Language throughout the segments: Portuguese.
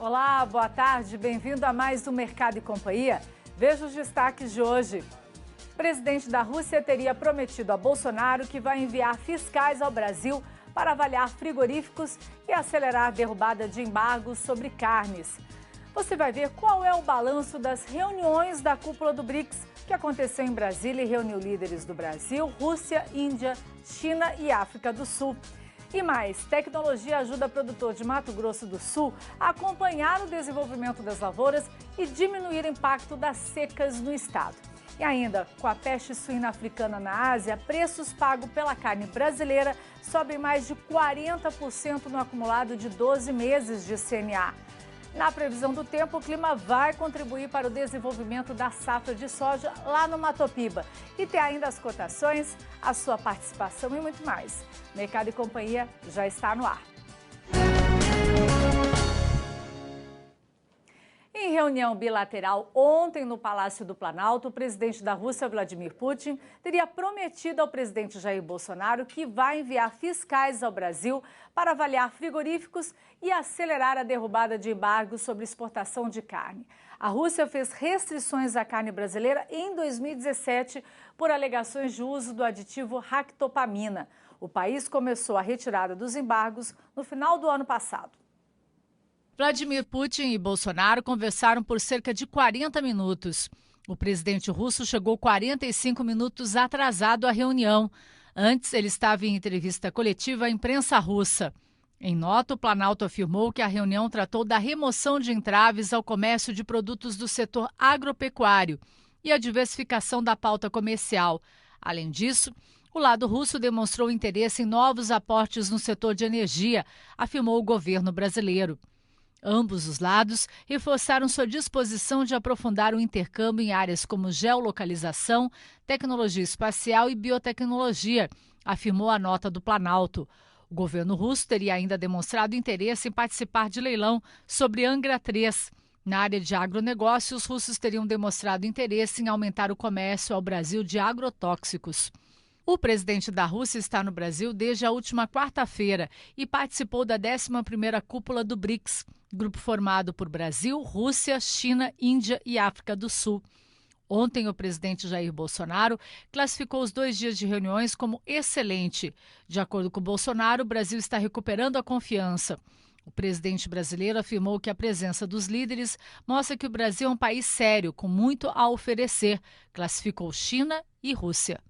Olá, boa tarde, bem-vindo a mais um Mercado e Companhia. Veja os destaques de hoje. O presidente da Rússia teria prometido a Bolsonaro que vai enviar fiscais ao Brasil para avaliar frigoríficos e acelerar a derrubada de embargos sobre carnes. Você vai ver qual é o balanço das reuniões da cúpula do BRICS, que aconteceu em Brasília e reuniu líderes do Brasil, Rússia, Índia, China e África do Sul. E mais, tecnologia ajuda produtor de Mato Grosso do Sul a acompanhar o desenvolvimento das lavouras e diminuir o impacto das secas no estado. E ainda, com a peste suína africana na Ásia, preços pagos pela carne brasileira sobem mais de 40% no acumulado de 12 meses de CNA. Na previsão do tempo, o clima vai contribuir para o desenvolvimento da safra de soja lá no Mato Piba. E tem ainda as cotações, a sua participação e muito mais. Mercado e Companhia já está no ar. Em reunião bilateral ontem no Palácio do Planalto, o presidente da Rússia, Vladimir Putin, teria prometido ao presidente Jair Bolsonaro que vai enviar fiscais ao Brasil para avaliar frigoríficos e acelerar a derrubada de embargos sobre exportação de carne. A Rússia fez restrições à carne brasileira em 2017 por alegações de uso do aditivo ractopamina. O país começou a retirada dos embargos no final do ano passado. Vladimir Putin e Bolsonaro conversaram por cerca de 40 minutos. O presidente russo chegou 45 minutos atrasado à reunião. Antes, ele estava em entrevista coletiva à imprensa russa. Em nota, o Planalto afirmou que a reunião tratou da remoção de entraves ao comércio de produtos do setor agropecuário e a diversificação da pauta comercial. Além disso, o lado russo demonstrou interesse em novos aportes no setor de energia, afirmou o governo brasileiro. Ambos os lados reforçaram sua disposição de aprofundar o intercâmbio em áreas como geolocalização, tecnologia espacial e biotecnologia, afirmou a nota do Planalto. O governo russo teria ainda demonstrado interesse em participar de leilão sobre Angra 3. Na área de agronegócios, os russos teriam demonstrado interesse em aumentar o comércio ao Brasil de agrotóxicos. O presidente da Rússia está no Brasil desde a última quarta-feira e participou da 11ª cúpula do BRICS, grupo formado por Brasil, Rússia, China, Índia e África do Sul. Ontem, o presidente Jair Bolsonaro classificou os 2 dias de reuniões como excelente. De acordo com Bolsonaro, o Brasil está recuperando a confiança. O presidente brasileiro afirmou que a presença dos líderes mostra que o Brasil é um país sério, com muito a oferecer. Classificou China e Rússia.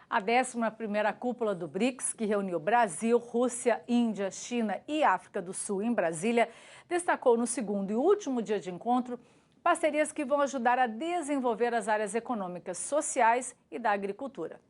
A 11ª cúpula do BRICS, que reuniu Brasil, Rússia, Índia, China e África do Sul em Brasília, destacou no segundo e último dia de encontro parcerias que vão ajudar a desenvolver as áreas econômicas, sociais e da agricultura.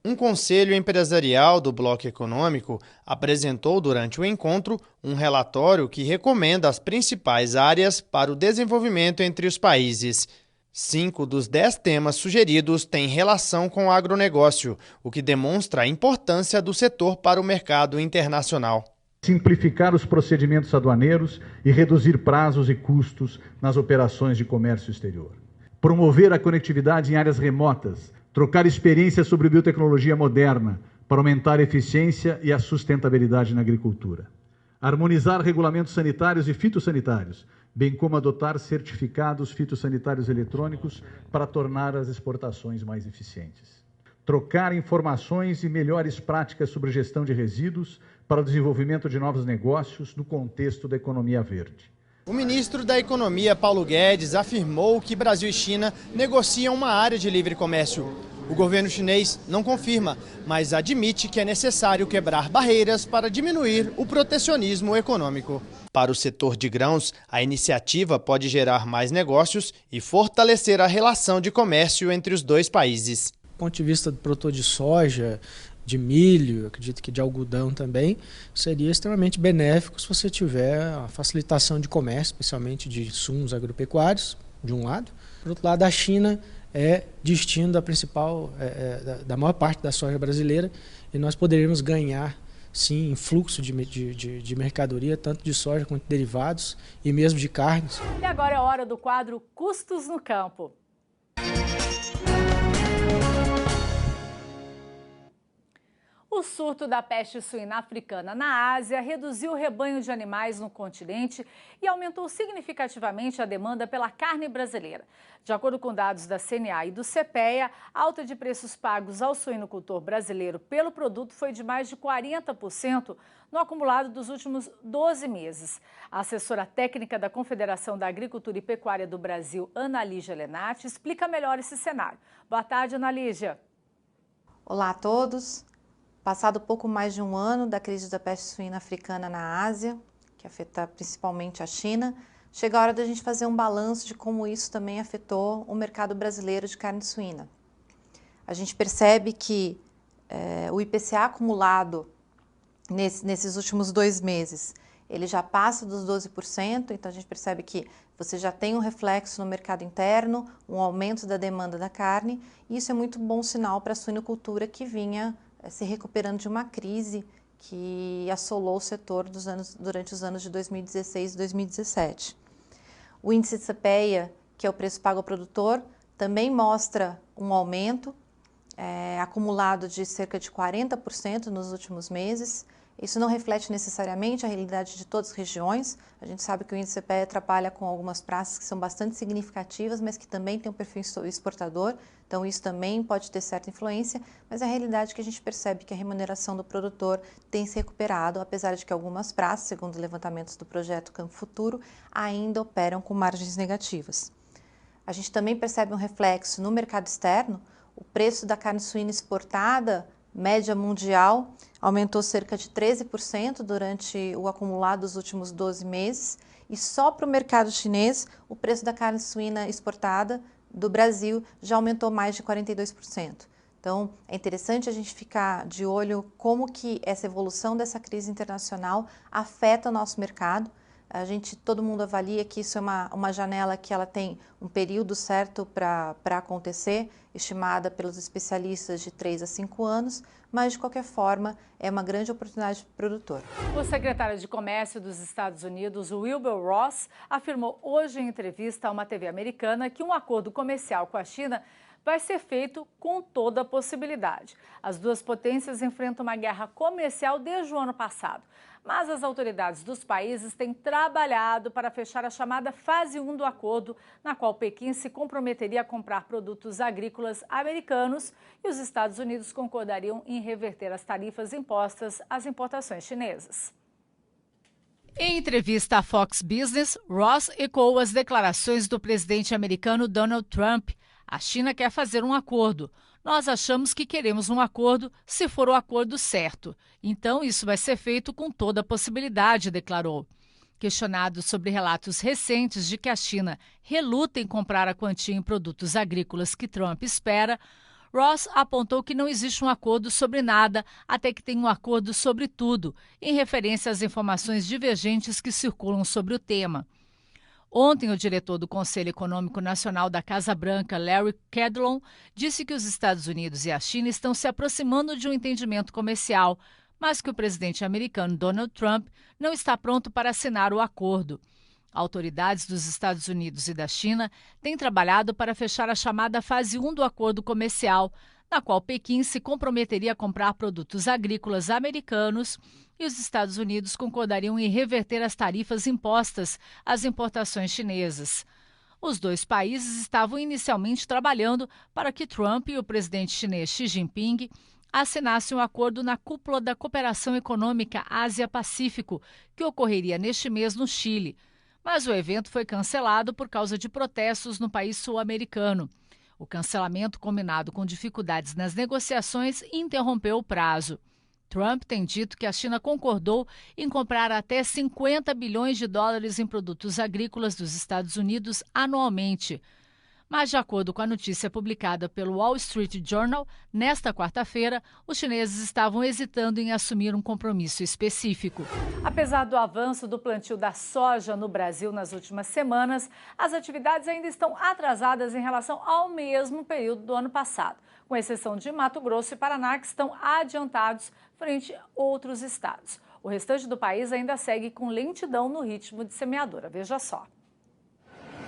Um conselho empresarial do Bloco Econômico apresentou durante o encontro um relatório que recomenda as principais áreas para o desenvolvimento entre os países. 5 dos 10 temas sugeridos têm relação com o agronegócio, o que demonstra a importância do setor para o mercado internacional. Simplificar os procedimentos aduaneiros e reduzir prazos e custos nas operações de comércio exterior. Promover a conectividade em áreas remotas, trocar experiências sobre biotecnologia moderna para aumentar a eficiência e a sustentabilidade na agricultura. Harmonizar regulamentos sanitários e fitossanitários, bem como adotar certificados fitossanitários eletrônicos para tornar as exportações mais eficientes. Trocar informações e melhores práticas sobre gestão de resíduos para o desenvolvimento de novos negócios no contexto da economia verde. O ministro da Economia, Paulo Guedes, afirmou que Brasil e China negociam uma área de livre comércio. O governo chinês não confirma, mas admite que é necessário quebrar barreiras para diminuir o protecionismo econômico. Para o setor de grãos, a iniciativa pode gerar mais negócios e fortalecer a relação de comércio entre os 2 países. Do ponto de vista do produtor de soja, de milho, acredito que de algodão também, seria extremamente benéfico se você tiver a facilitação de comércio, especialmente de insumos agropecuários, de um lado. Por outro lado, a China é destino da principal, da maior parte da soja brasileira, e nós poderíamos ganhar, sim, em fluxo de mercadoria, tanto de soja quanto de derivados e mesmo de carnes. E agora é a hora do quadro Custos no Campo. O surto da peste suína africana na Ásia reduziu o rebanho de animais no continente e aumentou significativamente a demanda pela carne brasileira. De acordo com dados da CNA e do CPEA, a alta de preços pagos ao suinocultor brasileiro pelo produto foi de mais de 40% no acumulado dos últimos 12 meses. A assessora técnica da Confederação da Agricultura e Pecuária do Brasil, Ana Lígia Lenati, explica melhor esse cenário. Boa tarde, Ana Lígia. Olá a todos. Passado pouco mais de um ano da crise da peste suína africana na Ásia, que afeta principalmente a China, chega a hora da gente fazer um balanço de como isso também afetou o mercado brasileiro de carne suína. A gente percebe que o IPCA acumulado nesses últimos 2 meses, ele já passa dos 12%, então a gente percebe que você já tem um reflexo no mercado interno, um aumento da demanda da carne, e isso é muito bom sinal para a suinocultura que vinha se recuperando de uma crise que assolou o setor durante os anos de 2016 e 2017. O índice de CPEA, que é o preço pago ao produtor, também mostra um aumento acumulado de cerca de 40% nos últimos meses. Isso não reflete necessariamente a realidade de todas as regiões. A gente sabe que o índice CPEA trabalha com algumas praças que são bastante significativas, mas que também tem um perfil exportador, então isso também pode ter certa influência, mas a realidade é que a gente percebe que a remuneração do produtor tem se recuperado, apesar de que algumas praças, segundo levantamentos do projeto Campo Futuro, ainda operam com margens negativas. A gente também percebe um reflexo no mercado externo. O preço da carne suína exportada, média mundial, aumentou cerca de 13% durante o acumulado dos últimos 12 meses, e só para o mercado chinês o preço da carne suína exportada do Brasil já aumentou mais de 42%. Então é interessante a gente ficar de olho como que essa evolução dessa crise internacional afeta o nosso mercado. Todo mundo avalia que isso é uma janela que ela tem um período certo para acontecer, estimada pelos especialistas de 3 a 5 anos, mas de qualquer forma é uma grande oportunidade para o produtor. O secretário de Comércio dos Estados Unidos, Wilbur Ross, afirmou hoje em entrevista a uma TV americana que um acordo comercial com a China vai ser feito com toda a possibilidade. As duas potências enfrentam uma guerra comercial desde o ano passado, mas as autoridades dos países têm trabalhado para fechar a chamada fase 1 do acordo, na qual Pequim se comprometeria a comprar produtos agrícolas americanos e os Estados Unidos concordariam em reverter as tarifas impostas às importações chinesas. Em entrevista à Fox Business, Ross ecoou as declarações do presidente americano Donald Trump. A China quer fazer um acordo. Nós achamos que queremos um acordo se for o acordo certo. Então, isso vai ser feito com toda a possibilidade, declarou. Questionado sobre relatos recentes de que a China reluta em comprar a quantia em produtos agrícolas que Trump espera, Ross apontou que não existe um acordo sobre nada até que tenha um acordo sobre tudo, em referência às informações divergentes que circulam sobre o tema. Ontem, o diretor do Conselho Econômico Nacional da Casa Branca, Larry Kudlow, disse que os Estados Unidos e a China estão se aproximando de um entendimento comercial, mas que o presidente americano Donald Trump não está pronto para assinar o acordo. Autoridades dos Estados Unidos e da China têm trabalhado para fechar a chamada fase 1 do acordo comercial, na qual Pequim se comprometeria a comprar produtos agrícolas americanos e os Estados Unidos concordariam em reverter as tarifas impostas às importações chinesas. Os dois países estavam inicialmente trabalhando para que Trump e o presidente chinês Xi Jinping assinassem um acordo na cúpula da Cooperação Econômica Ásia-Pacífico, que ocorreria neste mês no Chile. Mas o evento foi cancelado por causa de protestos no país sul-americano. O cancelamento, combinado com dificuldades nas negociações, interrompeu o prazo. Trump tem dito que a China concordou em comprar até 50 bilhões de dólares em produtos agrícolas dos Estados Unidos anualmente. Mas, de acordo com a notícia publicada pelo Wall Street Journal, nesta quarta-feira, os chineses estavam hesitando em assumir um compromisso específico. Apesar do avanço do plantio da soja no Brasil nas últimas semanas, as atividades ainda estão atrasadas em relação ao mesmo período do ano passado, com exceção de Mato Grosso e Paraná, que estão adiantados frente a outros estados. O restante do país ainda segue com lentidão no ritmo de semeadura. Veja só.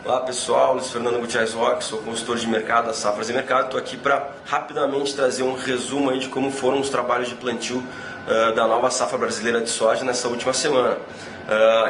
Olá pessoal, Luiz Fernando Gutierrez Roque, sou consultor de mercado da Safras e Mercado. Estou aqui para rapidamente trazer um resumo aí de como foram os trabalhos de plantio da nova safra brasileira de soja nessa última semana.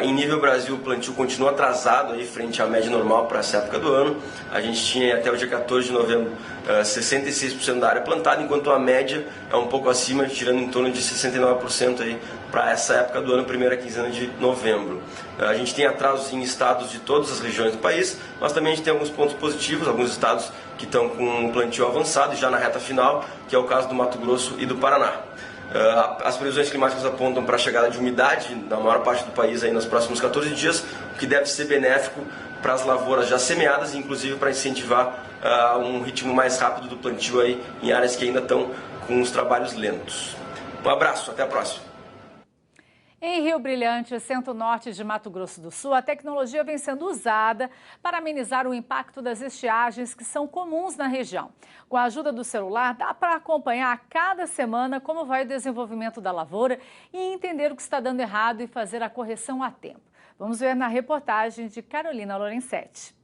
Em nível Brasil, o plantio continua atrasado aí frente à média normal para essa época do ano. A gente tinha até o dia 14 de novembro 66% da área plantada, enquanto a média é um pouco acima, tirando em torno de 69% aí para essa época do ano, primeira quinzena de novembro. A gente tem atrasos em estados de todas as regiões do país, mas também a gente tem alguns pontos positivos, alguns estados que estão com o plantio avançado e já na reta final, que é o caso do Mato Grosso e do Paraná. As previsões climáticas apontam para a chegada de umidade na maior parte do país aí nos próximos 14 dias, o que deve ser benéfico para as lavouras já semeadas e inclusive para incentivar um ritmo mais rápido do plantio aí em áreas que ainda estão com os trabalhos lentos. Um abraço, até a próxima. Em Rio Brilhante, centro-norte de Mato Grosso do Sul, a tecnologia vem sendo usada para amenizar o impacto das estiagens que são comuns na região. Com a ajuda do celular, dá para acompanhar a cada semana como vai o desenvolvimento da lavoura e entender o que está dando errado e fazer a correção a tempo. Vamos ver na reportagem de Carolina Lorenzetti.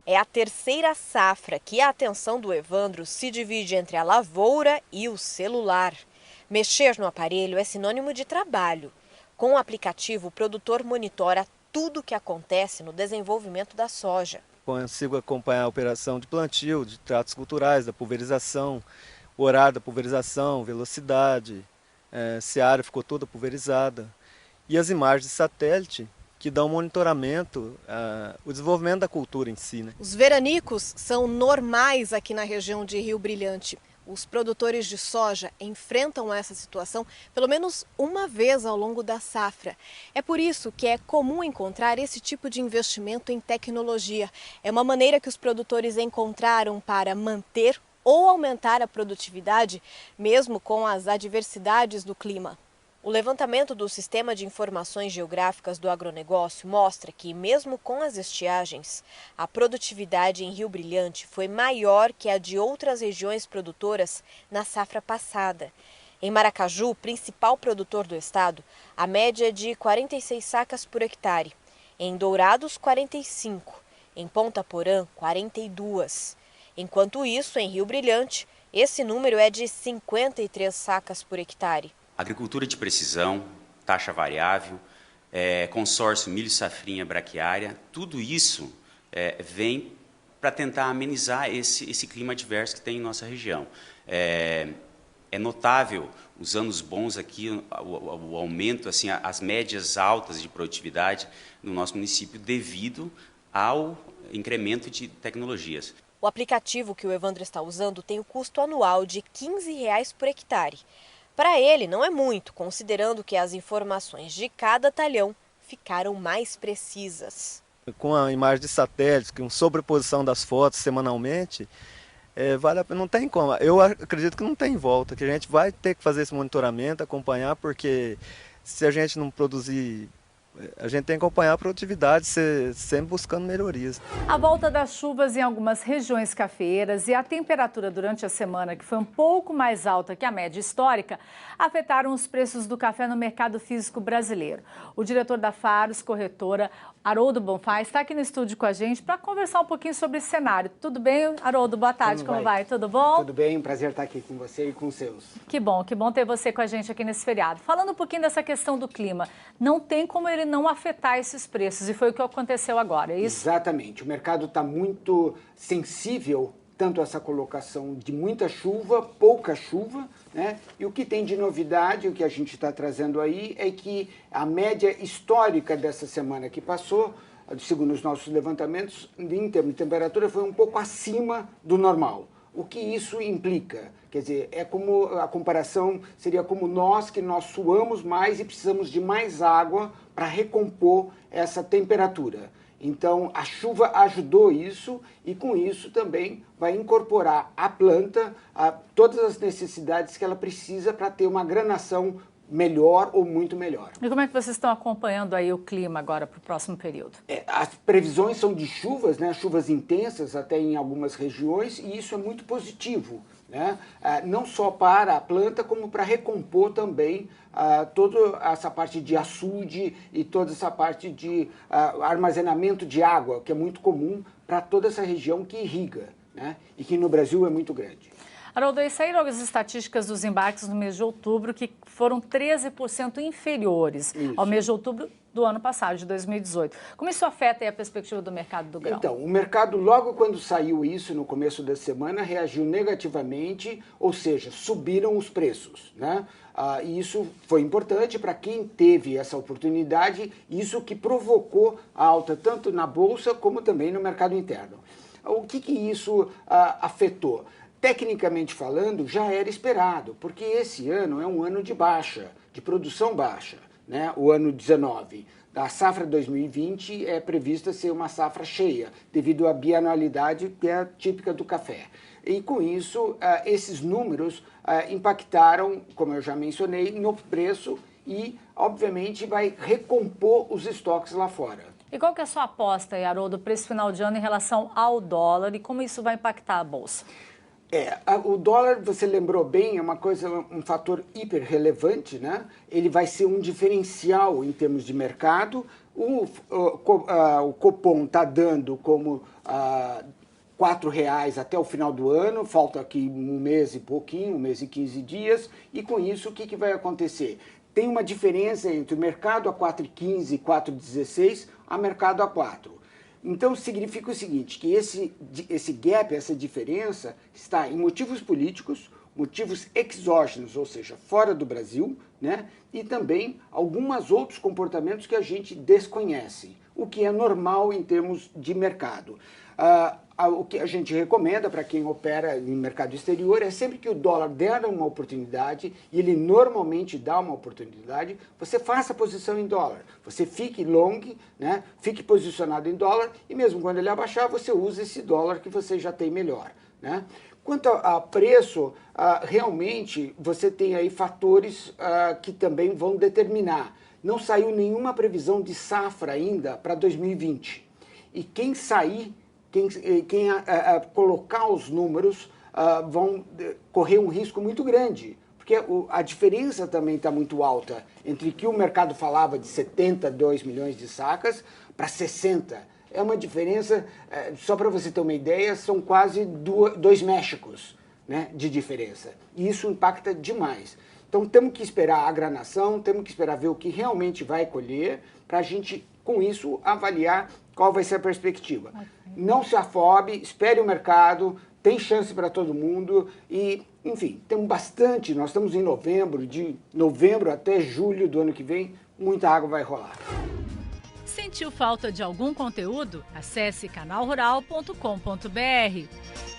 É a terceira safra que a atenção do Evandro se divide entre a lavoura e o celular. Mexer no aparelho é sinônimo de trabalho. Com o aplicativo, o produtor monitora tudo o que acontece no desenvolvimento da soja. Consigo acompanhar a operação de plantio, de tratos culturais, da pulverização, o horário da pulverização, velocidade, se a área ficou toda pulverizada. E as imagens de satélite, que dão monitoramento, o desenvolvimento da cultura em si, né? Os veranicos são normais aqui na região de Rio Brilhante. Os produtores de soja enfrentam essa situação pelo menos uma vez ao longo da safra. É por isso que é comum encontrar esse tipo de investimento em tecnologia. É uma maneira que os produtores encontraram para manter ou aumentar a produtividade, mesmo com as adversidades do clima. O levantamento do Sistema de Informações Geográficas do Agronegócio mostra que, mesmo com as estiagens, a produtividade em Rio Brilhante foi maior que a de outras regiões produtoras na safra passada. Em Maracaju, principal produtor do estado, a média é de 46 sacas por hectare. Em Dourados, 45. Em Ponta Porã, 42. Enquanto isso, em Rio Brilhante, esse número é de 53 sacas por hectare. Agricultura de precisão, taxa variável, consórcio milho-safrinha braquiária, tudo isso vem para tentar amenizar esse clima adverso que tem em nossa região. É notável os anos bons aqui, o aumento, assim, as médias altas de produtividade no nosso município devido ao incremento de tecnologias. O aplicativo que o Evandro está usando tem o custo anual de R$ 15 por hectare. Para ele, não é muito, considerando que as informações de cada talhão ficaram mais precisas. Com a imagem de satélite, com sobreposição das fotos semanalmente, vale a pena, não tem como. Eu acredito que não tem volta, que a gente vai ter que fazer esse monitoramento, acompanhar, porque se a gente não produzir, a gente tem que acompanhar a produtividade, sempre buscando melhorias. A volta das chuvas em algumas regiões cafeeiras e a temperatura durante a semana, que foi um pouco mais alta que a média histórica, afetaram os preços do café no mercado físico brasileiro. O diretor da Faros Corretora, Haroldo Bonfá, está aqui no estúdio com a gente para conversar um pouquinho sobre esse cenário. Tudo bem, Haroldo? Boa tarde, como vai? Tudo bom? Tudo bem, um prazer estar aqui com você e com os seus. Que bom ter você com a gente aqui nesse feriado. Falando um pouquinho dessa questão do clima, não tem como ele não afetar esses preços, e foi o que aconteceu agora, é isso? Exatamente, o mercado está muito sensível tanto a essa colocação de muita chuva, pouca chuva, né? E o que tem de novidade, o que a gente está trazendo aí, é que a média histórica dessa semana que passou, segundo os nossos levantamentos, em termos de temperatura, foi um pouco acima do normal. O que isso implica? Quer dizer, é como a comparação seria como que nós suamos mais e precisamos de mais água para recompor essa temperatura. Então, a chuva ajudou isso e, com isso, também vai incorporar a planta a todas as necessidades que ela precisa para ter uma granação melhor ou muito melhor. E como é que vocês estão acompanhando aí o clima agora para o próximo período? As previsões são de chuvas, né, chuvas intensas até em algumas regiões, e isso é muito positivo, né? Não só para a planta, como para recompor também toda essa parte de açude e toda essa parte de armazenamento de água, que é muito comum para toda essa região que irriga, né? E que no Brasil é muito grande. Haroldo, aí saíram as estatísticas dos embarques no mês de outubro que foram 13% inferiores ao mês de outubro do ano passado, de 2018. Como isso afeta aí a perspectiva do mercado do grão? Então, o mercado, logo quando saiu isso, no começo da semana, reagiu negativamente, ou seja, subiram os preços, né? E isso foi importante para quem teve essa oportunidade, isso que provocou a alta tanto na Bolsa como também no mercado interno. O que isso afetou? Tecnicamente falando, já era esperado, porque esse ano é um ano de baixa, de produção baixa, né? O ano 19. A safra 2020 é prevista ser uma safra cheia, devido à bianualidade que é típica do café. E com isso, esses números impactaram, como eu já mencionei, no preço e, obviamente, vai recompor os estoques lá fora. E qual que é a sua aposta, Haroldo, para esse final de ano em relação ao dólar e como isso vai impactar a Bolsa? O dólar, você lembrou bem, é um fator hiper relevante, né? Ele vai ser um diferencial em termos de mercado. O Copom está dando como R$4 até o final do ano, falta aqui um mês e pouquinho, um mês e 15 dias, e com isso o que vai acontecer? Tem uma diferença entre o mercado a 4,15 e 4,16 a mercado a 4. Então, significa o seguinte, que esse gap, essa diferença, está em motivos políticos, motivos exógenos, ou seja, fora do Brasil, né? E também alguns outros comportamentos que a gente desconhece, o que é normal em termos de mercado. O que a gente recomenda para quem opera em mercado exterior é sempre que o dólar der uma oportunidade, e ele normalmente dá uma oportunidade, você faça posição em dólar. Você fique long, né? Fique posicionado em dólar, e mesmo quando ele abaixar, você usa esse dólar que você já tem melhor, né? Quanto a preço, realmente você tem aí fatores que também vão determinar. Não saiu nenhuma previsão de safra ainda para 2020. E quem sair, quem colocar os números, vão correr um risco muito grande. Porque a diferença também está muito alta entre que o mercado falava de 72 milhões de sacas para 60. É uma diferença, só para você ter uma ideia, são quase 2 Méxicos, né, de diferença. E isso impacta demais. Então temos que esperar a granação, temos que esperar ver o que realmente vai colher, para a gente, com isso, avaliar qual vai ser a perspectiva. Não se afobe, espere o mercado, tem chance para todo mundo e, enfim, temos bastante, nós estamos em novembro, de novembro até julho do ano que vem, muita água vai rolar. Sentiu falta de algum conteúdo? Acesse canalrural.com.br.